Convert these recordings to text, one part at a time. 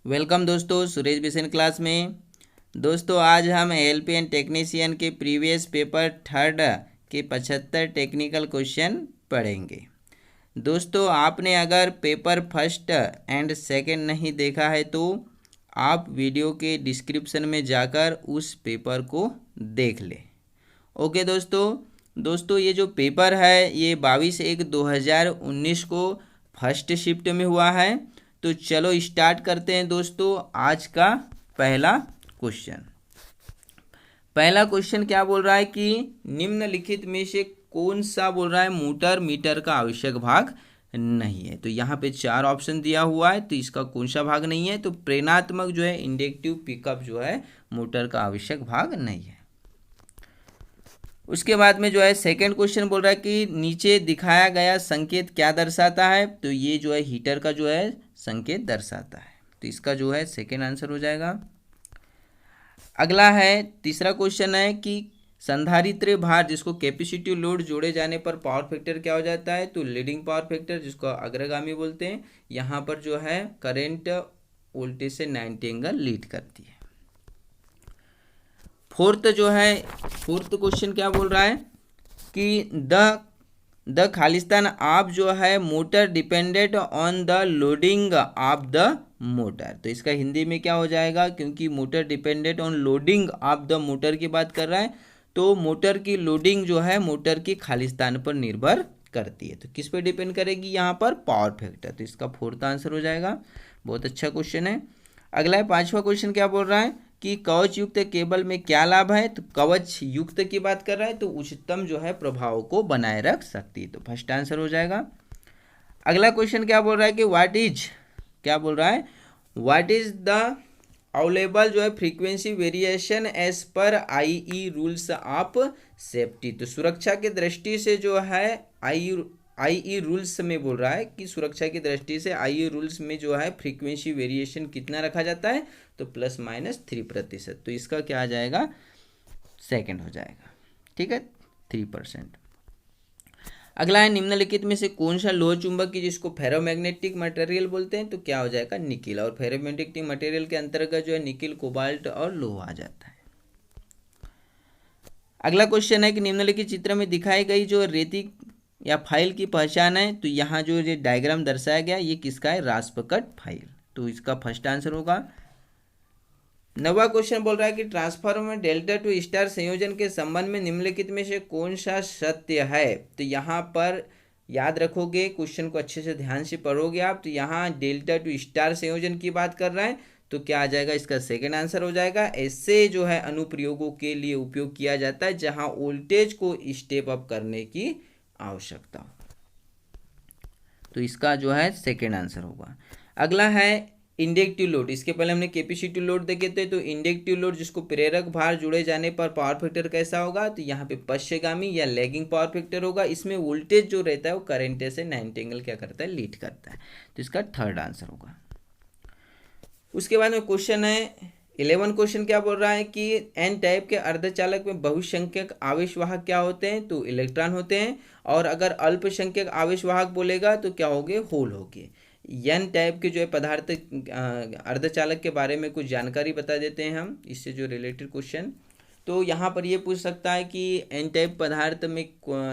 Welcome दोस्तों Suresh Bisen class में। दोस्तों आज हम एलपी एंड टेक्नीशियन के प्रीवियस पेपर थर्ड के 75 टेक्निकल क्वेश्चन पढ़ेंगे। दोस्तों आपने अगर पेपर फर्स्ट एंड सेकंड नहीं देखा है तो आप वीडियो के डिस्क्रिप्शन में जाकर उस पेपर को देख लें। ओके दोस्तों ये जो पेपर है ये 22/1/2019 को फर्स्ट शिफ्ट में हुआ है। तो चलो स्टार्ट करते हैं दोस्तों आज का पहला क्वेश्चन। पहला क्वेश्चन क्या बोल रहा है कि निम्नलिखित में से कौन सा बोल रहा है मोटर मीटर का आवश्यक भाग नहीं है। तो यहाँ पे 4 ऑप्शन दिया हुआ है, तो इसका कौन सा भाग नहीं है। तो प्रेरणात्मक जो है इंडक्टिव पिकअप जो है मोटर का आवश्यक भाग नहीं है। उसके बाद में जो है सेकंड क्वेश्चन बोल रहा है कि नीचे दिखाया गया संकेत क्या दर्शाता है। तो ये जो है हीटर का जो है संकेत दर्शाता है, तो इसका जो है सेकंड आंसर हो जाएगा। अगला है तीसरा क्वेश्चन है कि संधारित्र भार जिसको कैपेसिटिव लोड जोड़े जाने पर पावर फैक्टर क्या हो जाता है। तो लीडिंग पावर फैक्टर जिसको अग्रगामी बोलते हैं। यहाँ पर जो है करंट वोल्टेज से 90 एंगल लीड करती है। फोर्थ क्वेश्चन क्या बोल रहा है कि द खालिस्तान ऑफ जो है motor dependent on the loading of the motor. तो इसका हिंदी में क्या हो जाएगा, क्योंकि motor dependent on loading of the motor की बात कर रहा है तो मोटर की लोडिंग जो है मोटर की खालिस्तान पर निर्भर करती है। तो किस पर डिपेंड करेगी, यहाँ पर पावर फैक्टर। तो इसका फोर्थ आंसर हो जाएगा। बहुत अच्छा क्वेश्चन है। अगला है पांचवा क्वेश्चन क्या बोल रहा है कि कवच युक्त केबल में क्या लाभ है। तो कवच युक्त की बात कर रहा है तो उच्चतम जो है प्रभाव को बनाए रख सकती है। तो फर्स्ट आंसर हो जाएगा। अगला क्वेश्चन क्या बोल रहा है कि व्हाट इज द अवेलेबल जो है frequency variation as per IE rules of safety. तो सुरक्षा की दृष्टि से जो है आईई रूल्स में बोल रहा है कि सुरक्षा की दृष्टि से आईई रूल्स में जो है फ्रीक्वेंसी वेरिएशन कितना रखा जाता है। तो ±3%। तो इसका क्या आ जाएगा, सेकंड हो जाएगा। ठीक है, 3%। अगला है निम्नलिखित में से कौन सा लोह चुंबक की जिसको फेरोमैग्नेटिक मटेरियल बोलते हैं। तो क्या हो जाएगा, निकिल। और फेरोमैग्नेटिक मटेरियल के अंतर्गत जो है निकिल, कोबाल्ट और लोहा आ जाता है। अगला क्वेश्चन है कि निम्नलिखित चित्र में दिखाई गई जो रेती या फाइल की पहचान है। तो यहाँ जो ये डायग्राम दर्शाया गया ये किसका है, रास्पकट फाइल। तो इसका फर्स्ट आंसर होगा। 9वां क्वेश्चन बोल रहा है कि ट्रांसफार्मर में डेल्टा टू स्टार संयोजन के संबंध में निम्नलिखित में से कौन सा सत्य है। तो यहाँ पर याद रखोगे, क्वेश्चन को अच्छे से ध्यान से पढ़ोगे आप। तो यहाँ डेल्टा टू स्टार संयोजन की बात कर रहा है तो क्या आ जाएगा, इसका सेकंड आंसर हो जाएगा। ऐसे जो है अनुप्रयोगों के लिए उपयोग किया जाता है जहाँ वोल्टेज को स्टेप अप करने की आवश्यकता हो। तो इसका जो है सेकेंड आंसर होगा। अगला है इंडक्टिव लोड। इसके पहले हमने कैपेसिटिव लोड देखे थे। तो इंडक्टिव लोड जिसको प्रेरक भार जुड़े जाने पर पावर फैक्टर कैसा होगा। तो यहाँ पे पश्चगामी या लैगिंग पावर फैक्टर होगा। इसमें वोल्टेज जो रहता है वो करंट से 90 एंगल क्या करता है, लीड करता है। तो इसका थर्ड आंसर होगा। उसके बाद में क्वेश्चन है 11 क्वेश्चन क्या बोल रहा है कि एन टाइप के अर्धचालक में बहुसंख्यक आवेशवाहक क्या होते हैं। तो इलेक्ट्रॉन होते हैं। और अगर अल्पसंख्यक आवेशवाहक बोलेगा तो क्या होंगे, होल होंगे। एन टाइप के जो है पदार्थ अर्धचालक के बारे में कुछ जानकारी बता देते हैं हम, इससे जो रिलेटेड क्वेश्चन। तो यहाँ पर ये पूछ सकता है कि एन टाइप पदार्थ में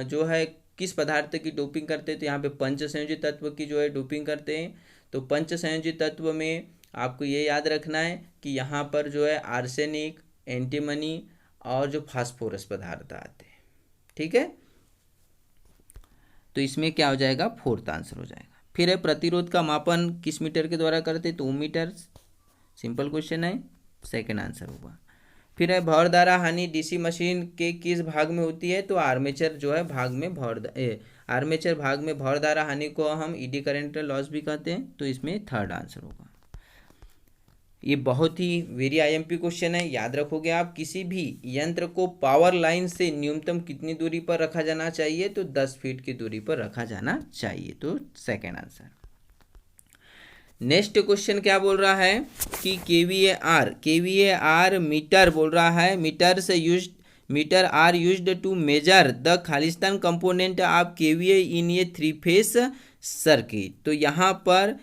जो है किस पदार्थ की डोपिंग करते हैं। तो यहाँ पे पंच संयोजित तत्व की जो है डोपिंग करते हैं। तो पंच संयोजित तत्व में आपको ये याद रखना है कि यहाँ पर जो है आर्सेनिक, एंटीमनी और जो फास्फोरस पदार्थ आते हैं। ठीक है, तो इसमें क्या हो जाएगा, फोर्थ आंसर हो जाएगा। फिर है प्रतिरोध का मापन किस मीटर के द्वारा करते हैं। तो ओम मीटर। सिंपल क्वेश्चन है, सेकंड आंसर होगा। फिर है भौरधारा हानि डीसी मशीन के किस भाग में होती है। तो आर्मेचर जो है भाग में आर्मेचर भाग में भौरधारा हानि को हम ईडी करंट लॉस भी कहते हैं। तो इसमें थर्ड आंसर होगा। ये बहुत ही वेरी आईएमपी क्वेश्चन है, याद रखोगे आप। किसी भी यंत्र को पावर लाइन से न्यूनतम कितनी दूरी पर रखा जाना चाहिए। तो 10 फीट की दूरी पर रखा जाना चाहिए। तो सेकंड आंसर। नेक्स्ट क्वेश्चन क्या बोल रहा है कि केवीएआर मीटर बोल रहा है। Meter are used to measure the Khalistan component of KVA in a 3 phase circuit. तो यहाँ पर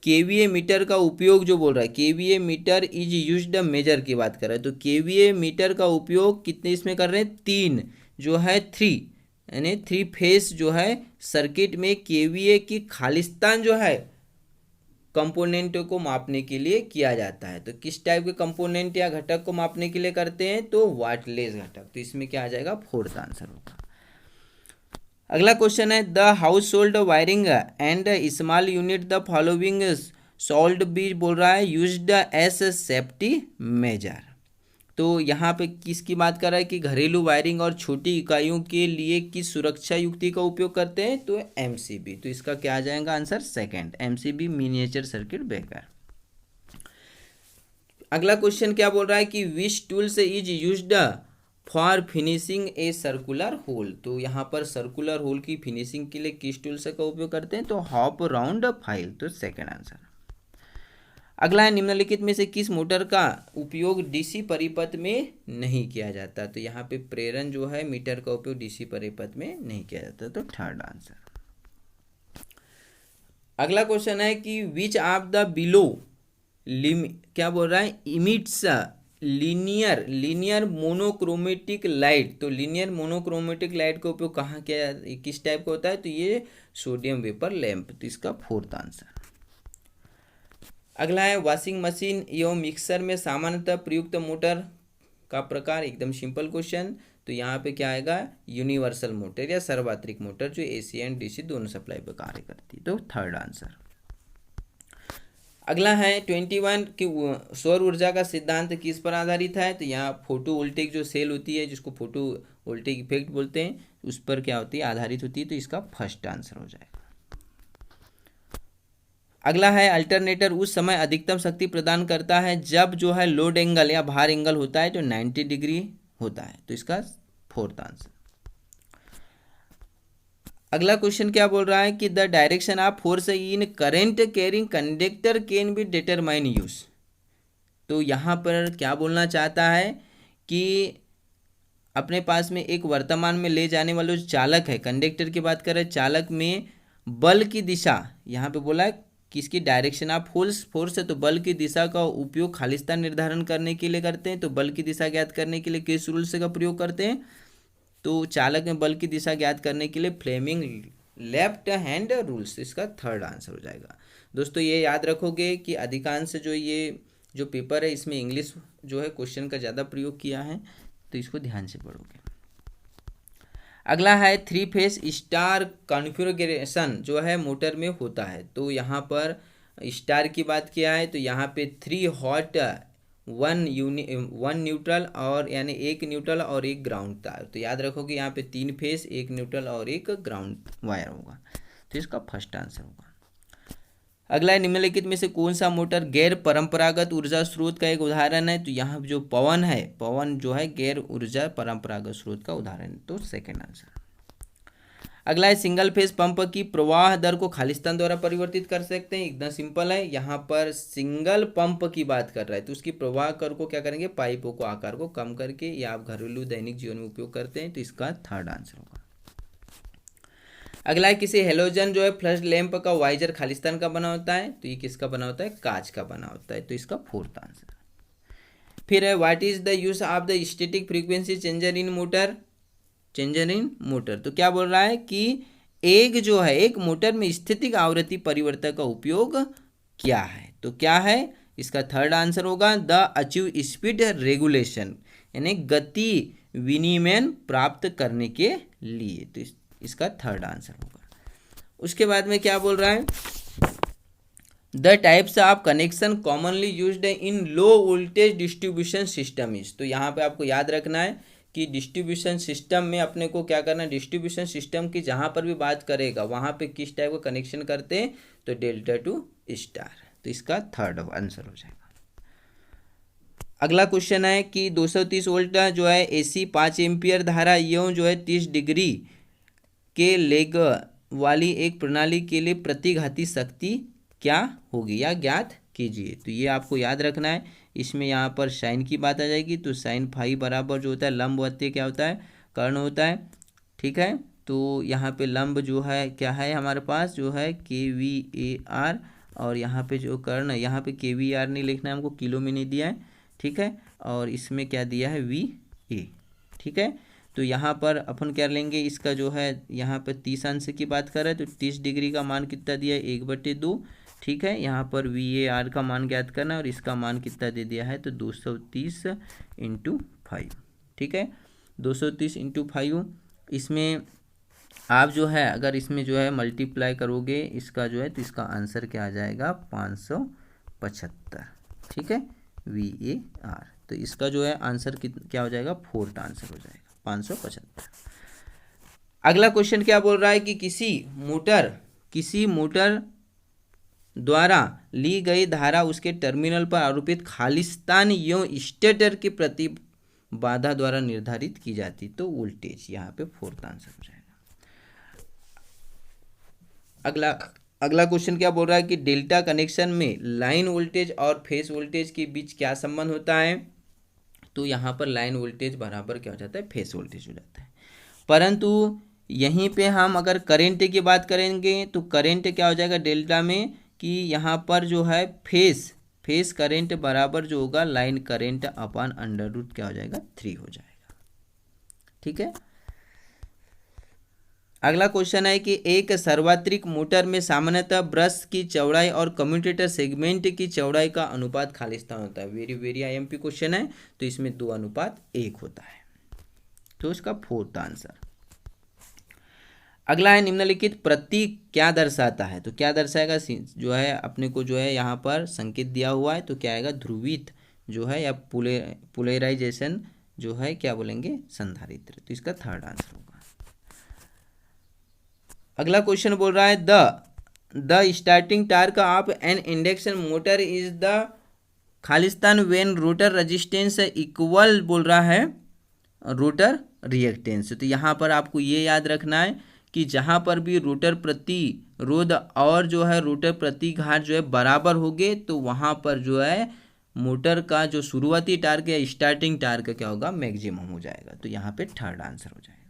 केवीए मीटर का उपयोग जो बोल रहा है, KVA meter is used measure की बात कर रहा है, तो केवीए मीटर का उपयोग कितने इसमें कर रहे हैं, 3 जो है 3 यानी 3 फेस जो है सर्किट में केवीए की खालिस्तान जो है कंपोनेंट को मापने के लिए किया जाता है। तो किस टाइप के कंपोनेंट या घटक को मापने के लिए करते हैं, तो वाटलेस घटक। तो इसमें क्या आ जाएगा, फोर्थ आंसर होगा। अगला क्वेश्चन है the house hold wiring and small unit the following sold भी बोल रहा है यूज्ड एज सेफ्टी मेजर। तो यहाँ पे किसकी बात कर रहा है कि घरेलू वायरिंग और छोटी इकाइयों के लिए किस सुरक्षा युक्ति का उपयोग करते हैं, तो एमसीबी। तो इसका क्या आ जाएगा answer, second, MCB miniature circuit breaker. अगला क्वेश्चन क्या बोल रहा है कि which tools is used for finishing a circular hole. तो यहाँ पर सर्कुलर होल की फिनिशिंग के लिए किस टूल्स का उपयोग करते हैं, तो हॉप राउंड फाइल। तो सेकंड आंसर। अगला है निम्नलिखित में से किस मोटर का उपयोग डीसी परिपथ में नहीं किया जाता। तो यहाँ पे प्रेरण जो है मीटर का उपयोग डीसी परिपथ में नहीं किया जाता। तो थर्ड आंसर। अगला क्वेश्चन है कि विच ऑफ द बिलो क्या बोल रहा है, इमिट्स लीनियर मोनोक्रोमेटिक लाइट। तो लीनियर मोनोक्रोमेटिक लाइट का उपयोग कहाँ किया, किस टाइप का होता है, तो ये सोडियम वेपर लैंप। तो इसका फोर्थ आंसर। अगला है वॉशिंग मशीन एवं मिक्सर में सामान्यतः प्रयुक्त मोटर का प्रकार। एकदम सिंपल क्वेश्चन। तो यहाँ पे क्या आएगा, यूनिवर्सल मोटर या सर्वात्रिक मोटर जो एसी एंड डीसी दोनों सप्लाई पर कार्य करती है। तो थर्ड आंसर। अगला है 21 की सौर ऊर्जा का सिद्धांत किस पर आधारित है। तो यहाँ फोटो वोल्टेक जो सेल होती है जिसको फोटो वोल्टेक इफेक्ट बोलते हैं, उस पर क्या होती है, आधारित होती है। तो इसका फर्स्ट आंसर हो जाएगा। अगला है अल्टरनेटर उस समय अधिकतम शक्ति प्रदान करता है जब जो है लोड एंगल या भार एंगल होता है जो 90 डिग्री होता है। तो इसका फोर्थ आंसर। अगला क्वेश्चन क्या बोल रहा है कि the direction of force in current carrying conductor can be determine use. तो यहाँ पर क्या बोलना चाहता है कि अपने पास में एक वर्तमान में ले जाने वाला जो चालक है, कंडक्टर की बात कर रहे हैं, चालक में बल की दिशा, यहाँ पे बोला है किसकी, डायरेक्शन ऑफ फोर्स है। तो बल की दिशा का उपयोग खालिस्तान निर्धारण करने के लिए करते हैं। तो बल की दिशा ज्ञात करने के लिए किस रूल्स का प्रयोग करते हैं, तो चालक में बल की दिशा ज्ञात करने के लिए फ्लेमिंग लेफ्ट हैंड रूल्स। इसका थर्ड आंसर हो जाएगा। दोस्तों ये याद रखोगे कि अधिकांश जो पेपर है इसमें इंग्लिश जो है क्वेश्चन का ज़्यादा प्रयोग किया है, तो इसको ध्यान से पढ़ोगे। अगला है 3 फेस स्टार कॉन्फ़िगरेशन जो है मोटर में होता है। तो यहाँ पर स्टार की बात किया है, तो यहाँ पे 3 हॉट 1 न्यूट्रल और यानी 1 न्यूट्रल और 1 ग्राउंड तार। तो याद रखो कि यहाँ पे 3 फेस, 1 न्यूट्रल और 1 ग्राउंड वायर होगा। तो इसका फर्स्ट आंसर होगा। अगला है निम्नलिखित में से कौन सा मोटर गैर परंपरागत ऊर्जा स्रोत का एक उदाहरण है। तो यहाँ जो पवन है, पवन जो है गैर ऊर्जा परंपरागत स्रोत का उदाहरण है। तो सेकंड आंसर। अगला है सिंगल फेज पंप की प्रवाह दर को खालिस्तान द्वारा परिवर्तित कर सकते हैं। एकदम सिंपल है, यहाँ पर सिंगल पंप की बात कर रहा है, तो उसकी प्रवाह कर को क्या करेंगे, पाइपों को आकार को कम करके, या आप घरेलू दैनिक जीवन में उपयोग करते हैं। तो इसका थर्ड आंसर होगा। अगला है किसी हेलोजन जो है फ्लैश लैंप का वाइजर खालिस्तान का बना होता है। तो ये किसका बना होता है, कांच का बना होता है। तो इसका फोर्थ आंसर। फिर है what is the use of the static frequency changer in motor, changer in motor. तो क्या बोल रहा है कि एक मोटर में स्थितिक आवृत्ति परिवर्तक का उपयोग क्या है। तो क्या है, इसका थर्ड आंसर होगा द अचीव स्पीड रेगुलेशन, यानी गति विनियमन प्राप्त करने के लिए। तो इसका थर्ड आंसर होगा। उसके बाद में क्या बोल रहा है, the types of connection commonly used in low voltage distribution system is. तो यहाँ पे आपको याद रखना है कि डिस्ट्रीब्यूशन सिस्टम में अपने को क्या करना है, डिस्ट्रीब्यूशन सिस्टम की जहाँ पर भी बात करेगा वहाँ पे किस टाइप का कनेक्शन करते हैं, तो डेल्टा टू स्टार। तो इसका थर्ड आंसर हो जाएगा। अगला क्वेश्चन है कि 230 वोल्ट जो है एसी 5 एम्पियर धारा एवं जो है 30 डिग्री के लेग वाली एक प्रणाली के लिए प्रतिघाती शक्ति क्या होगी या ज्ञात कीजिए। तो ये आपको याद रखना है। इसमें यहाँ पर साइन की बात आ जाएगी, तो साइन फाई बराबर जो होता है लंबवत्तीय क्या होता है, कर्ण होता है। ठीक है, तो यहाँ पे लंब जो है क्या है हमारे पास, जो है KVAR और यहाँ पे जो कर्ण है, यहाँ पे KVAR नहीं लिखना है हमको, किलो में नहीं दिया है, ठीक है। और इसमें क्या दिया है, VA, ठीक है। तो यहाँ पर अपन क्या लेंगे, इसका जो है यहाँ पर 30 अंश की बात कर रहे हैं तो 30 डिग्री का मान कितना दिया है, 1/2, ठीक है। यहाँ पर VAR का मान ज्ञात करना है और इसका मान कितना दे दिया है, तो 230 × 5, ठीक है। 230 × 5, इसमें आप जो है अगर इसमें जो है मल्टीप्लाई करोगे इसका जो है, तो इसका आंसर क्या आ जाएगा, 575, ठीक है, VAR। तो इसका जो है आंसर क्या हो जाएगा, 4th आंसर हो जाएगा 575। अगला क्वेश्चन क्या बोल रहा है कि किसी मोटर द्वारा ली गई धारा उसके टर्मिनल पर आरोपित खालिस्तान एवं स्टेटर की प्रतिबाधा द्वारा निर्धारित की जाती, तो वोल्टेज, यहाँ पे 4th आंसर हो जाएगा। अगला क्वेश्चन क्या बोल रहा है कि डेल्टा कनेक्शन में लाइन वोल्टेज और फेस वोल्टेज के बीच क्या संबंध होता है, तो यहाँ पर लाइन वोल्टेज बराबर क्या हो जाता है, फेस वोल्टेज हो जाता है। परंतु यहीं पे हम अगर करंट की बात करेंगे तो करंट क्या हो जाएगा डेल्टा में, कि यहाँ पर जो है फेस करंट बराबर जो होगा लाइन करंट अपन √ क्या हो जाएगा, 3 हो जाएगा, ठीक है। अगला क्वेश्चन है कि एक सार्वत्रिक मोटर में सामान्यतः ब्रश की चौड़ाई और कम्यूटेटर सेगमेंट की चौड़ाई का अनुपात खालिस्तान होता है। वेरी वेरी IMP क्वेश्चन है, तो इसमें 2:1 होता है, तो इसका 4th आंसर। अगला है निम्नलिखित प्रतीक क्या दर्शाता है, तो क्या दर्शाएगा, जो है अपने को जो है यहाँ पर संकेत दिया हुआ है, तो क्या आएगा, ध्रुवित जो है या पोलराइजेशन जो है क्या बोलेंगे, संधारित्र, तो इसका 3rd आंसर होगा। अगला क्वेश्चन बोल रहा है the starting torque of N induction motor is the Khalistan when rotor resistance equal, बोल रहा है रोटर रिएक्टेंस। तो यहाँ पर आपको ये याद रखना है कि जहाँ पर भी रोटर प्रतिरोध और जो है रोटर प्रतिघात जो है बराबर होंगे, तो वहाँ पर जो है मोटर का जो शुरुआती टार्क या स्टार्टिंग टार्क क्या होगा, मैक्सिमम हो जाएगा, तो यहाँ पे 3rd आंसर हो जाएगा।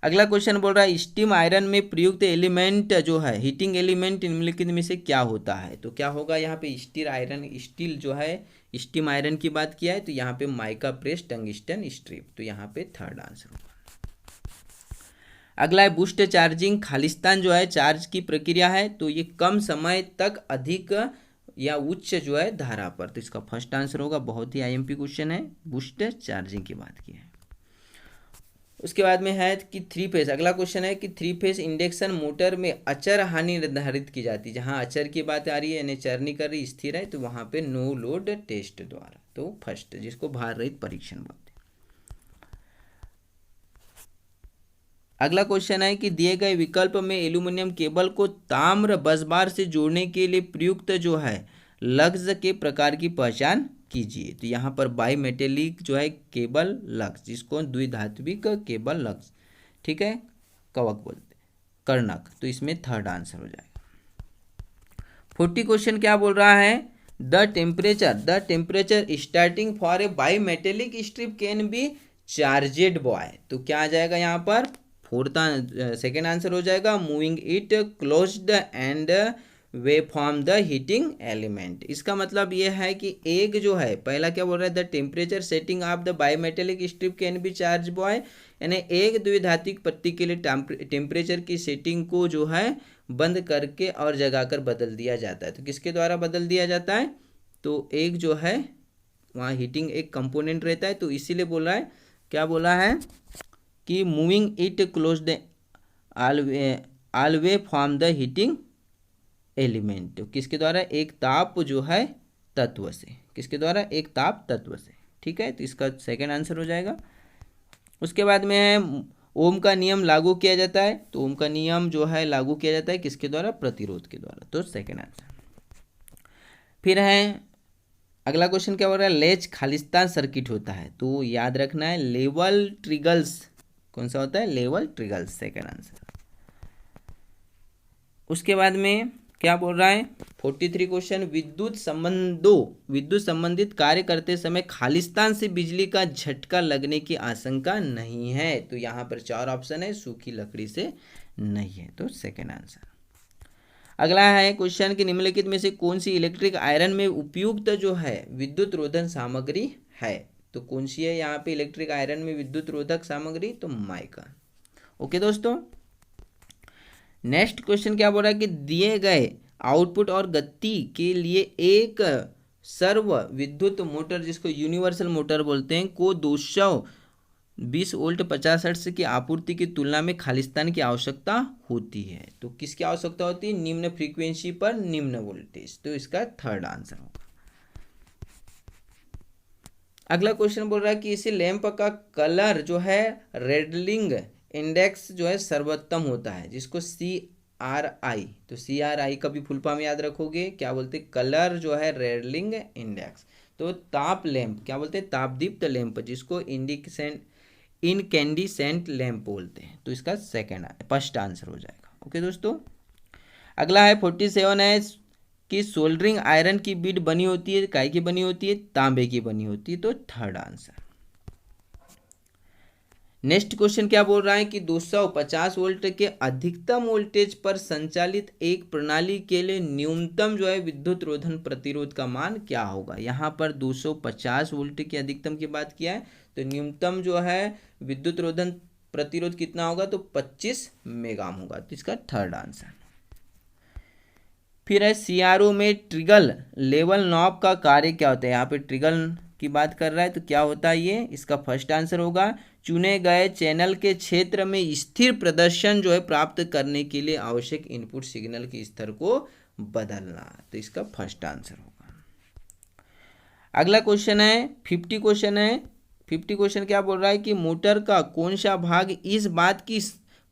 अगला क्वेश्चन बोल रहा है स्टीम आयरन में प्रयुक्त एलिमेंट जो है हीटिंग एलिमेंट निम्नलिखित में से क्या होता है, तो क्या होगा, यहाँ पे स्टील जो है स्टीम आयरन की बात किया है, तो यहाँ पे माइका प्रेस टंगस्टन स्ट्रिप, तो यहाँ पे 3rd आंसर होगा। अगला है बूस्ट चार्जिंग खालिस्तान जो है चार्ज की प्रक्रिया है, तो ये कम समय तक अधिक या उच्च जो है धारा पर, तो इसका 1st आंसर होगा। बहुत ही IMP क्वेश्चन है, बूस्ट चार्जिंग की बात की है। उसके बाद में है कि 3 फेज, अगला क्वेश्चन है कि 3 फेज इंडक्शन मोटर में अचर हानि निर्धारित की जाती है। जहां अचर की बात आ रही है यानी चर नहीं कर रही, स्थिर है, तो वहां पे नो लोड टेस्ट द्वारा, तो 1st, जिसको भार रहित परीक्षण बोलते हैं। अगला क्वेश्चन है कि दिए गए विकल्प में एल्यूमिनियम केबल को ताम्र बसबार से जोड़ने के लिए प्रयुक्त जो है लग्स के प्रकार की पहचान कीजिए, तो यहाँ पर बाई मेटेलिक जो है केबल लग्स, जिसको द्विधात्विक केबल लग्स, ठीक है, कवक बोलते कर्णक, तो इसमें 3rd आंसर हो जाएगा। 40 क्वेश्चन क्या बोल रहा है, the temperature starting for a by metallic strip can be charged boy, तो क्या आ जाएगा यहाँ पर, 2nd आंसर हो जाएगा, moving it closed end way form the heating element. इसका मतलब ये है कि एक जो है पहला क्या बोल रहा है, the temperature setting of the bimetallic strip can be charge boy, यानी एक द्विधात्विक पत्ती के लिए टेम्परेचर की सेटिंग को जो है बंद करके और जगाकर बदल दिया जाता है, तो किसके द्वारा बदल दिया जाता है, तो एक जो है वहाँ हीटिंग एक कंपोनेंट रहता है, तो इसीलिए बोल रहा है, क्या बोला है कि moving it close ऑलवे form the heating element, तो किसके द्वारा, एक ताप जो है तत्व से, किसके द्वारा, एक ताप तत्व से, ठीक है, तो इसका 2nd आंसर हो जाएगा। उसके बाद में है ओम का नियम लागू किया जाता है, तो ओम का नियम जो है लागू किया जाता है किसके द्वारा, प्रतिरोध के द्वारा, तो 2nd आंसर। फिर है अगला क्वेश्चन क्या बोल रहा है, लेच खालिस्तान सर्किट होता है, तो याद रखना है लेवल ट्रिगल्स, कौन सा होता है, लेवल ट्रिगल्स, 2nd आंसर। उसके बाद में क्या बोल रहा है, 43 क्वेश्चन विद्युत संबंधित कार्य करते समय खालिस्तान से बिजली का झटका लगने की आशंका नहीं है, तो यहाँ पर 4 ऑप्शन है, सूखी लकड़ी से नहीं है, तो 2nd आंसर। अगला है क्वेश्चन कि निम्नलिखित में से कौन सी इलेक्ट्रिक आयरन में उपयुक्त जो है विद्युत रोधन सामग्री है। तो कौन सी है यहाँ पे इलेक्ट्रिक आयरन में विद्युत रोधक सामग्री, तो माइका। ओके दोस्तों, नेक्स्ट क्वेश्चन क्या बोल रहा है कि दिए गए आउटपुट और गति के लिए एक सर्व विद्युत मोटर, जिसको यूनिवर्सल मोटर बोलते हैं, को 220 वोल्ट 50 हर्ट्ज की आपूर्ति की तुलना में खालिस्तान की आवश्यकता होती है। तो किसकी आवश्यकता होती है, निम्न फ्रीक्वेंसी पर निम्न वोल्टेज। तो इसका थर्ड आंसर होगा। अगला क्वेश्चन बोल रहा है कि इसे लैंप का कलर जो है रेडलिंग इंडेक्स जो है सर्वोत्तम होता है, जिसको CRI, तो CRI का भी फुल फॉर्म याद रखोगे, क्या बोलते हैं, कलर जो है रेडलिंग इंडेक्स। तो ताप लैंप क्या बोलते हैं, तापदीप्त लैंप, जिसको इनकैंडिसेंट लैंप बोलते हैं। तो इसका फर्स्ट आंसर हो जाएगा। ओके दोस्तों, अगला है 47 है कि सोल्डरिंग आयरन की बीड बनी होती है, काय की बनी होती है, तांबे की बनी होती है। तो थर्ड आंसर। नेक्स्ट क्वेश्चन क्या बोल रहा है कि 250 वोल्ट के अधिकतम वोल्टेज पर संचालित एक प्रणाली के लिए न्यूनतम जो है विद्युत रोधन प्रतिरोध का मान क्या होगा। यहाँ पर 250 वोल्ट की अधिकतम की बात किया है, तो न्यूनतम जो है विद्युत रोधन प्रतिरोध कितना होगा, तो 25 मेगाम होगा। तो इसका थर्ड आंसर। फिर है CRO में ट्रिगल लेवल नॉब का कार्य क्या होता है। यहाँ पे ट्रिगल की बात कर रहा है, तो क्या होता है ये, इसका फर्स्ट आंसर होगा चुने गए चैनल के क्षेत्र में स्थिर प्रदर्शन जो है प्राप्त करने के लिए आवश्यक इनपुट सिग्नल के स्तर को बदलना। तो इसका फर्स्ट आंसर होगा। अगला क्वेश्चन है 50 क्वेश्चन है। 50 क्वेश्चन क्या बोल रहा है कि मोटर का कौन सा भाग इस बात की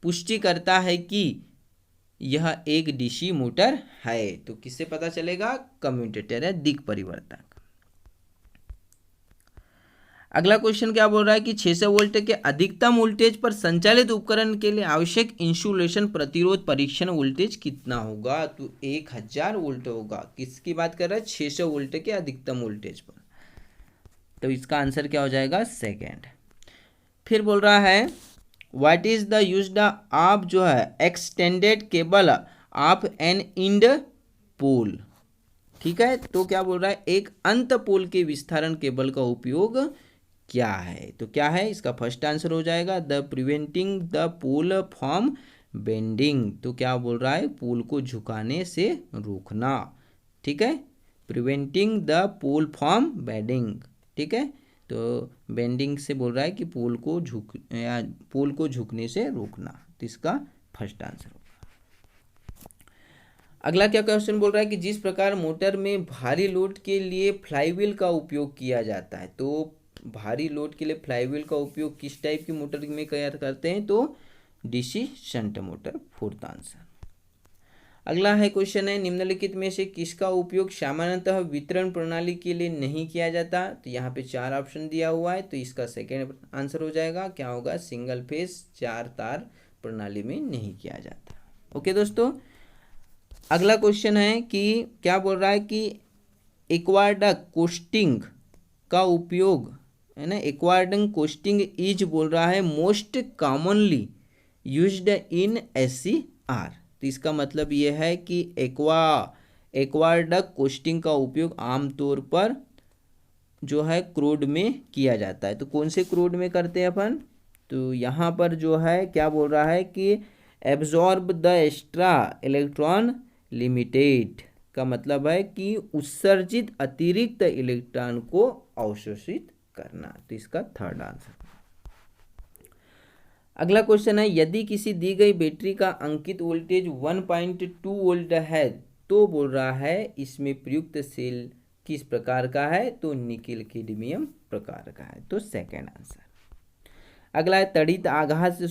पुष्टि करता है कि यह एक DC मोटर है। तो किससे पता चलेगा, कम्यूटेटर है दिक् परिवर्तक। अगला क्वेश्चन क्या बोल रहा है कि 600 वोल्ट के अधिकतम वोल्टेज पर संचालित उपकरण के लिए आवश्यक इंसुलेशन प्रतिरोध परीक्षण वोल्टेज कितना होगा। तो 1000 वोल्ट होगा। किसकी बात कर रहा है, 600 वोल्ट के अधिकतम वोल्टेज पर। तो इसका आंसर क्या हो जाएगा, सेकेंड। फिर बोल रहा है what is the used of जो है extended cable of an end pole. ठीक है, तो क्या बोल रहा है, एक अंत पोल के विस्तारण केबल का उपयोग क्या है। तो क्या है, इसका फर्स्ट आंसर हो जाएगा the preventing the pole from bending. तो क्या बोल रहा है, पोल को झुकाने से रोकना। ठीक है, preventing the pole from bending. ठीक है, तो बेंडिंग से बोल रहा है कि पोल को झुकने से रोकना। तो इसका फर्स्ट आंसर होगा। अगला क्या क्वेश्चन बोल रहा है कि जिस प्रकार मोटर में भारी लोड के लिए फ्लाईव्हील का उपयोग किया जाता है, तो भारी लोड के लिए फ्लाईव्हील का उपयोग किस टाइप की मोटर में करते हैं, तो DC shunt motor. Fourth answer. अगला है क्वेश्चन है निम्नलिखित में से किसका उपयोग सामान्यतः वितरण प्रणाली के लिए नहीं किया जाता। तो यहाँ पे 4 ऑप्शन दिया हुआ है, तो इसका सेकेंड आंसर हो जाएगा, क्या होगा, सिंगल फेज 4 तार प्रणाली में नहीं किया जाता। ओके दोस्तों, अगला क्वेश्चन है कि क्या बोल रहा है कि एक्वाडक्ट कोस्टिंग का उपयोग है ना, एक्वाडक्ट कोस्टिंग इज बोल रहा है most commonly used in SCR। तो इसका मतलब ये है कि एक्वाडक्ट कोस्टिंग का उपयोग आमतौर पर जो है क्रूड में किया जाता है। तो कौन से क्रूड में करते हैं अपन, तो यहाँ पर जो है क्या बोल रहा है कि absorb the extra electron limited का मतलब है कि उत्सर्जित अतिरिक्त इलेक्ट्रॉन को अवशोषित करना। तो इसका थर्ड आंसर। अगला क्वेश्चन है यदि किसी दी गई बैटरी का अंकित वोल्टेज 1.2 वोल्ट है, तो बोल रहा है इसमें प्रयुक्त सेल किस प्रकार का है, तो निकिल कैडमियम प्रकार का है। तो सेकेंड आंसर। अगला है तड़ित आघात से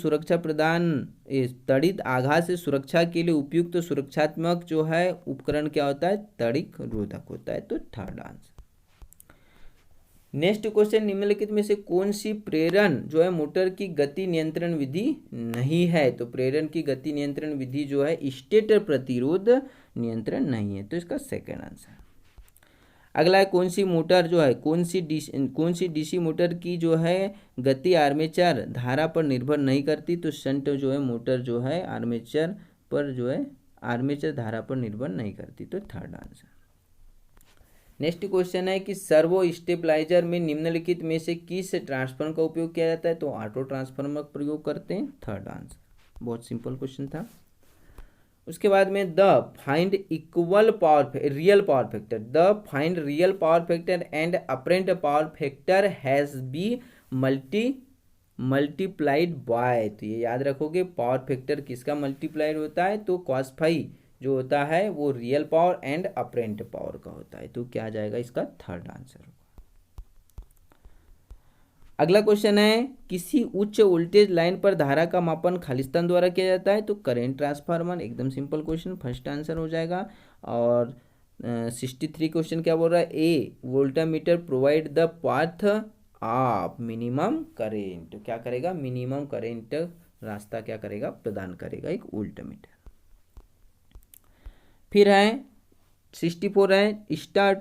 सुरक्षा के लिए उपयुक्त सुरक्षात्मक जो है उपकरण क्या होता है, तड़ित रोधक होता है। तो थर्ड आंसर। नेक्स्ट क्वेश्चन निम्नलिखित में से कौन सी प्रेरण जो है मोटर की गति नियंत्रण विधि नहीं है। तो प्रेरण की गति नियंत्रण विधि जो है स्टेटर प्रतिरोध नियंत्रण नहीं है। तो इसका सेकेंड आंसर। अगला है कौन सी मोटर जो है कौन सी DC मोटर की जो है गति आर्मेचर धारा पर निर्भर नहीं करती। तो शंट जो है मोटर जो है आर्मेचर पर जो है आर्मेचर धारा पर निर्भर नहीं करती, तो थर्ड आंसर। नेक्स्ट क्वेश्चन है कि सर्वो स्टेबलाइजर में निम्नलिखित में से किस ट्रांसफार्मर का उपयोग किया जाता है, तो ऑटो ट्रांसफार्मर का प्रयोग करते हैं, थर्ड आंसर। बहुत सिंपल क्वेश्चन था। उसके बाद में the find equal power real power factor, the find real power factor and apparent power factor has B multiplied by, तो ये याद रखोगे पावर फैक्टर किसका मल्टीप्लाइड होता है, तो cos फाई जो होता है वो real power and apparent power का होता है, तो क्या आ जाएगा इसका थर्ड आंसर होगा। अगला क्वेश्चन है किसी उच्च वोल्टेज लाइन पर धारा का मापन खालिस्तान द्वारा किया जाता है, तो करेंट ट्रांसफार्मर, एकदम सिंपल क्वेश्चन, फर्स्ट आंसर हो जाएगा। और 63 क्वेश्चन क्या बोल रहा है, a voltameter provide the path of minimum current, तो क्या करेगा, मिनिमम करेंट रास्ता क्या करेगा, प्रदान करेगा एक वोल्टामीटर। फिर है 64 है स्टार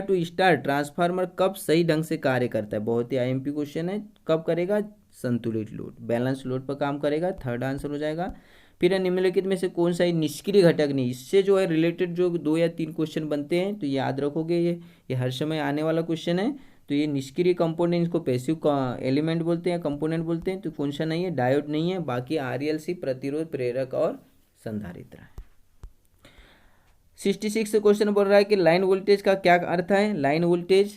टू स्टार ट्रांसफार्मर कब सही ढंग से कार्य करता है, बहुत ही आईएमपी क्वेश्चन है, कब करेगा, संतुलित लोड बैलेंस लोड पर काम करेगा, थर्ड आंसर हो जाएगा। फिर निम्नलिखित में से कौन सा निष्क्रिय घटक नहीं, इससे जो है रिलेटेड जो 2 या 3 क्वेश्चन बनते हैं, तो याद रखोगे ये हर समय आने वाला क्वेश्चन है। तो ये निष्क्रिय कंपोनेंट, इसको पैसिव एलिमेंट बोलते हैं, कंपोनेंट बोलते हैं, तो कौन सा नहीं है, डायोड नहीं है, बाकी आरएलसी प्रतिरोध प्रेरक और संधारित्र है। 66 क्वेश्चन बोल रहा है कि लाइन वोल्टेज का क्या अर्थ है, लाइन वोल्टेज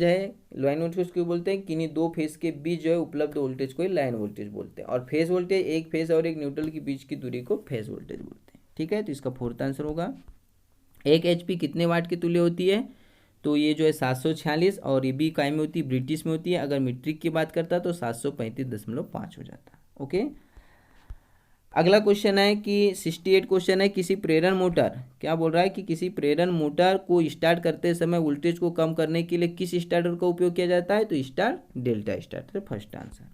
है, लाइन वोल्टेज क्यों बोलते हैं, किन्हीं दो फेज के बीच जो है उपलब्ध वोल्टेज को लाइन वोल्टेज बोलते हैं, और फेज वोल्टेज एक फेज और एक न्यूट्रल के बीच की दूरी को फेज वोल्टेज बोलते हैं, ठीक है। तो इसका फोर्थ आंसर होगा। 1 HP कितने वाट के तुल्य होती है, तो ये जो है 746, और ये भी काय में होती है, ब्रिटिश में होती है, अगर मीट्रिक की बात करता तो 735.5 हो जाता, ओके। अगला क्वेश्चन है कि 68 क्वेश्चन है किसी प्रेरण मोटर, क्या बोल रहा है कि किसी प्रेरण मोटर को स्टार्ट करते समय वोल्टेज को कम करने के लिए किस स्टार्टर का उपयोग किया जाता है, तो star delta starter, first answer.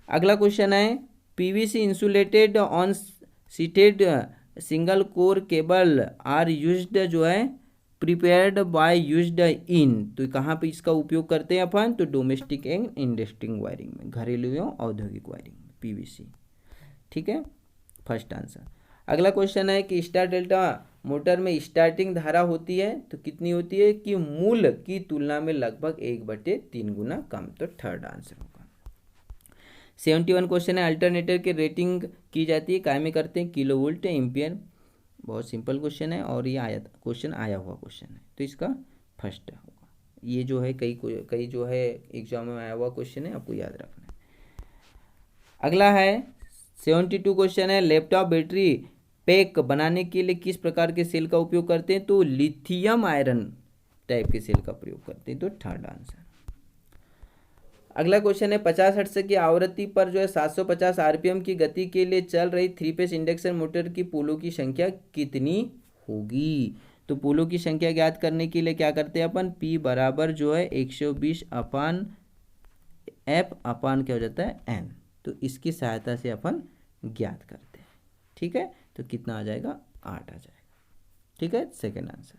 अगला क्वेश्चन है PVC insulated on seated single core cable are used जो है प्रिपेयर्ड बाय यूज्ड इन, तो कहाँ पे इसका उपयोग करते हैं अपन, तो डोमेस्टिक एंड इंडस्ट्रियल वायरिंग में, घरेलू एवं औद्योगिक वायरिंग में पीवीसी, ठीक है, फर्स्ट आंसर। अगला क्वेश्चन है कि स्टार डेल्टा मोटर में स्टार्टिंग धारा होती है, तो कितनी होती है, कि मूल की तुलना में लगभग 1/3 गुना कम, तो थर्ड आंसर होगा। 71 क्वेश्चन है अल्टरनेटर की रेटिंग की जाती है, काय में करते हैं, किलो वोल्ट एम्पियर, बहुत सिंपल क्वेश्चन है, और ये क्वेश्चन आया हुआ क्वेश्चन है, तो इसका फर्स्ट होगा। ये जो है कई जो है एग्जाम में आया हुआ क्वेश्चन है, आपको याद रखना है। अगला है 72 क्वेश्चन है लैपटॉप बैटरी पैक बनाने के लिए किस प्रकार के सेल का उपयोग करते हैं, तो लिथियम आयरन टाइप के सेल का प्रयोग करते हैं, तो थर्ड आंसर। अगला क्वेश्चन है 50 हर्ट्ज की आवृत्ति पर जो है 750 आरपीएम की गति के लिए चल रही 3 फेज इंडक्शन मोटर की पोलों की संख्या कितनी होगी, तो पोलों की संख्या ज्ञात करने के लिए क्या करते हैं अपन, P बराबर जो है 120 अपान F अपान क्या हो जाता है N, तो इसकी सहायता से अपन ज्ञात करते हैं, ठीक है। तो कितना आ जाएगा, 8 आ जाएगा, ठीक है, सेकेंड आंसर।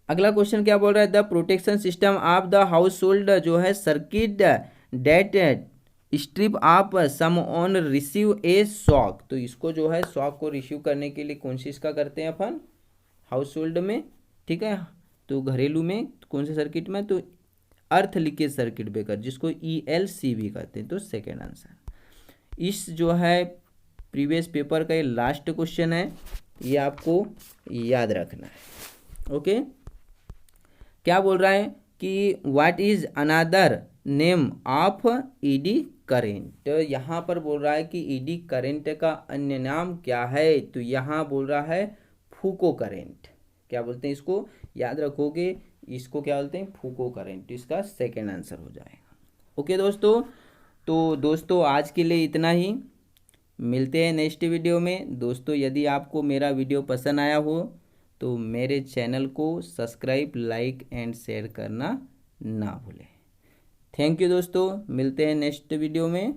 अगला क्वेश्चन क्या बोल रहा है, the protection system of the household जो है circuit date strip of some on receive a shock, तो इसको जो है शॉक को रिसीव करने के लिए कौन सी इसका करते हैं अपन, हाउस होल्ड में, ठीक है, तो घरेलू में कौन से सर्किट में, तो अर्थ लीकेज सर्किट ब्रेकर, जिसको ELCB कहते हैं, तो सेकेंड आंसर। इस जो है प्रीवियस पेपर का ये लास्ट क्वेश्चन है, ये आपको याद रखना है, ओके। क्या बोल रहा है कि what is another name of ED current, तो यहाँ पर बोल रहा है कि ED करेंट का अन्य नाम क्या है, तो यहाँ बोल रहा है फूको करेंट, क्या बोलते हैं इसको, याद रखोगे, इसको क्या बोलते हैं, फूको करेंट, इसका सेकेंड आंसर हो जाएगा, ओके दोस्तों। तो दोस्तों आज के लिए इतना ही, मिलते हैं नेक्स्ट वीडियो में। दोस्तों यदि आपको मेरा वीडियो पसंद आया हो तो मेरे चैनल को सब्सक्राइब, लाइक एंड शेयर करना ना भूलें। थैंक यू दोस्तों, मिलते हैं नेक्स्ट वीडियो में।